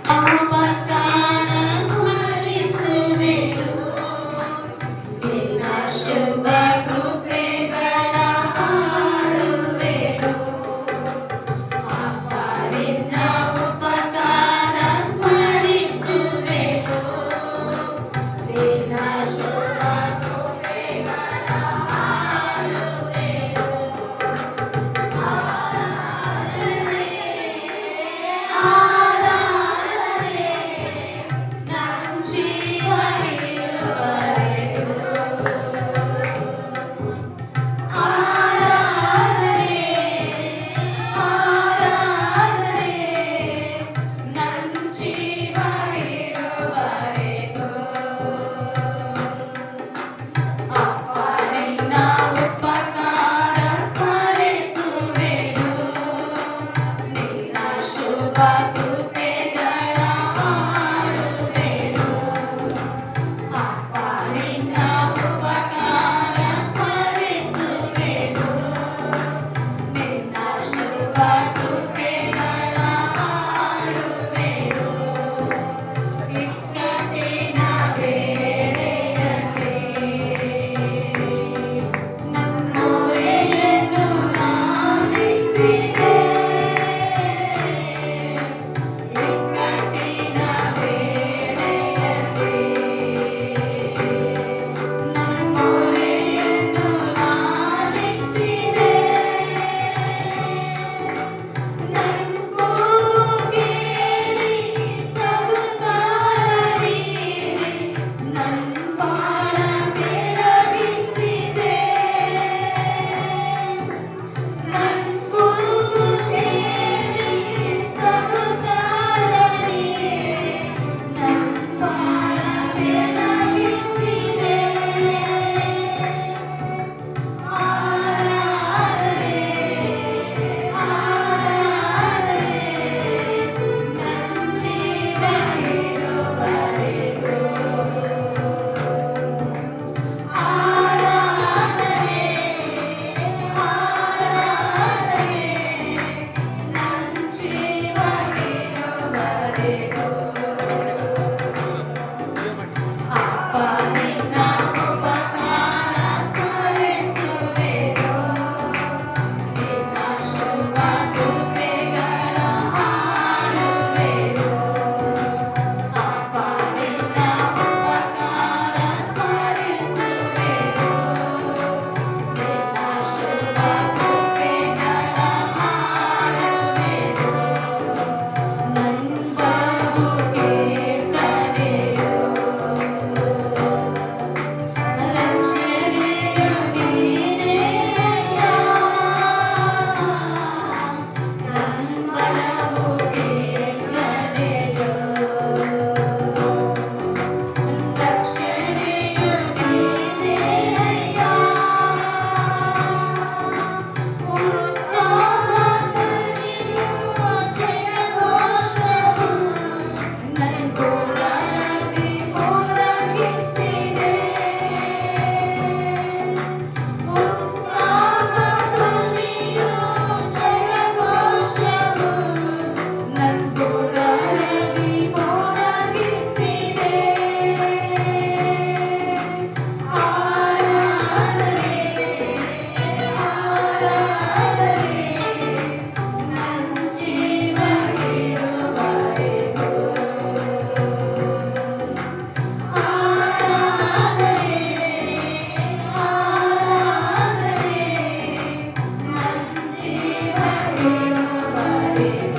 ಉಪಕಾರ ಸ್ಮರಿಸುವೆನು ನಿನ್ನ ಶುಭ ಕೃಪೆಗಳ ಹಾಡುವೆನು ಅಪ್ಪ ನಿನ್ನ ಉಪಕಾರ ಸ್ಮರಿಸುವೆನು ನಿನ್ನ ಶುಭ ಕೃಪೆಗಳ ಹಾಡುವೆನು ಆರಾಧನೆ ಆರಾಧನೆ ನನ್ನ ಜೀವ ಇರುವರೆಗೂ ಆರಾಧನೆ ಆರಾಧನೆ ನನ್ನ ಜೀವ ಇರುವರೆಗೂ ಅಪ್ಪ ನಿನ್ನ ಉಪಕಾರ ಸ್ಮರಿಸುವೆನು ನಿನ್ನ ಶುಭ ಕೃಪೆಗಳ ಹಾಡುವೆನು ಅಪ್ಪ ನಿನ್ನ ಉಪಕಾರ ಸ್ಮರಿಸುವೆನು ನಿನ್ನ ಶುಭ ಕೃಪೆಗಳ ಹಾಡುವೆನು ಇಕ್ಕಟ್ಟಿನ ವೇಳೆಯಲ್ಲಿ ನನ್ನ ಮೊರೆಯನ್ನು ಲಾಲಿಸಿದೆ ಇಕ್ಕಟ್ಟಿನ ವೇಳೆಯಲ್ಲಿ ನನ್ನ ಮೊರೆಯನ್ನು ಲಾಲಿಸಿದೆ ನನ್ನ ಕೂಗು ಕೇಳಿ ಸದುತ್ತರ ನೀಡಿ ನನ್ನ ಬಾಳ ಬೆಳಗಿಸಿದೆ ನನ್ನ ಕೂಗು ಕೇಳಿ ಸದುತ್ತರ ನೀಡಿ ನನ್ನ ಬಾಳ ಬೆಳಗಿಸಿದೆ ಆರಾಧನೆ ಆರಾಧನೆ ನನ್ನ ಜೀವ ಇರುವರೆಗೂ ಆರಾಧನೆ ಆರಾಧನೆ ನನ್ನ ಜೀವ ಇರುವರೆಗೂ ಅಪ್ಪ ನಿನ್ನ ಉಪಕಾರ ಸ್ಮರಿಸುವೆನು ನಿನ್ನ ಶುಭ ಕೃಪೆಗಳ ಹಾಡುವೆನು ಅಪ್ಪ ನಿನ್ನ ಉಪಕಾರ ಸ್ಮರಿಸುವೆನು ನಿನ್ನ ಶುಭ ಕೃಪೆಗಳ ಹಾಡುವೆನು ನನ್ನ ಬಲವು ಕೀರ್ತನೆಯು ರಕ್ಷಣೆಯು ನೀನೆಯಯ್ಯ ನನ್ನ ಬಲವು ಕೀರ್ತನೆಯು ರಕ್ಷಣೆಯು ನೀನೆಯಯ್ಯ ಉತ್ಸಾಹದಲ್ಲಿರುವ ಜಯಘೋಷವು ನನ್ನ ಗೋಳದಲ್ಲಿ ಮೊಳಗಿಸಿದೆ ಉತ್ಸಾಹದಲ್ಲಿರುವ ಜಯಘೋಷವು ನನ್ನ ಗೋಳದಲ್ಲಿ ಮೊಳಗಿಸಿದೆ ಆರಾಧನೆ ಆರಾಧನೆ ನನ್ನ ಜೀವ ಇರುವರೆಗೂ ಆರಾಧನೆ ಆರಾಧನೆ ನನ್ನ ಜೀವ ಇರುವರೆಗೂ